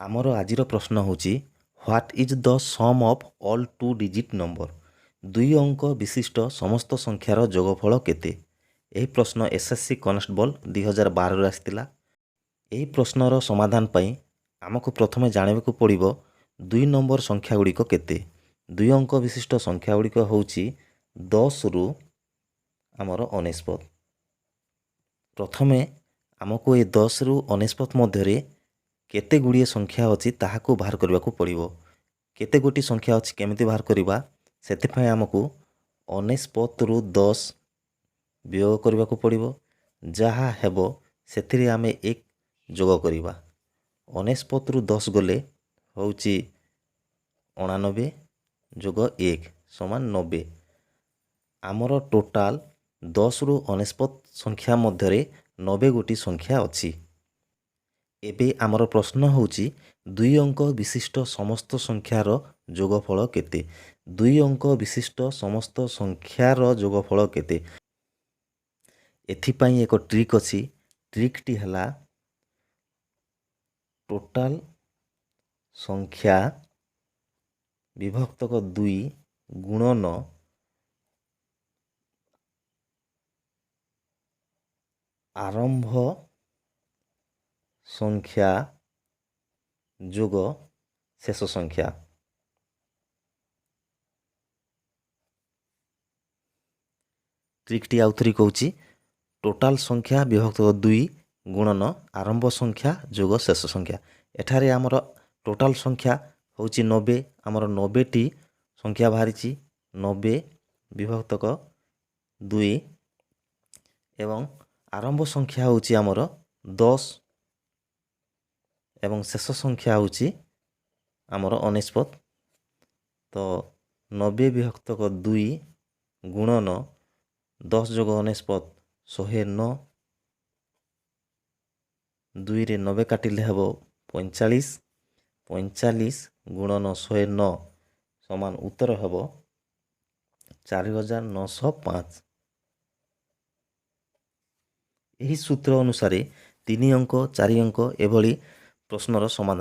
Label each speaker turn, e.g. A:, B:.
A: आमर आज प्रश्न होची what is the sum of all 2 digit number. 2 अंक विशिष्ट समस्त संख्यार जोगफल केते। यही प्रश्न एसएससी कॉन्स्टेबल 2012 आसला। यही प्रश्नर समाधान पाई आमको प्रथमे जानवाक पड़ो 2 नंबर संख्या गुड़िक केते। 2 अंक विशिष्ट संख्या गुड़िक होची 10 रु आमर 49। प्रथमे आमको ये 10 रु 49 मध्य केते गुड़िए संख्या अच्छी ताहाको बाहर करने को पड़ो। केते गोटी संख्या अच्छी केमिति बाहर करवा से आमको 49 रु 10 वियोग करने को पड़ो। जहा हेबो सेथिरे आमे एक जोग करवा। 49 रु 10 गले होची 89 जोग 1 समान 90। आमर टोटाल 10 रु 49 संख्या मध्य 90 गोटी संख्या अच्छी। एबे आमर प्रश्न होची 2 अंक विशिष्ट समस्त संख्यार जोगफल केते। 2 अंक विशिष्ट समस्त संख्यार जोगफल केते। एथिपाई एक ट्रिक अच्छी। ट्रिकटी हला टोटाल संख्या विभक्तक 2 गुणन आरंभ संख्या जोग शेष संख्या। ट्रिकटी आउथरी कहूची टोटाल संख्या विभक्त 2 गुणन आरंभ संख्या जोग शेष संख्या। एठारे आमर टोटाल संख्या होची 90। आमर 90 टी संख्या बाहरी 90 विभक्तक 2 एवं आरंभ संख्या होची आमर 10 एवं शेष संख्या होची आमर 49। तो 90 विभक्तक 2 गुणन 10 जोग 49 109। 2 रे 90 काटिले हेबो 45। 45 गुणन 109 समान उत्तर हेबो 4905। यही सूत्र अनुसार 3 अंक 4 अंक एभली प्रश्नर समाधान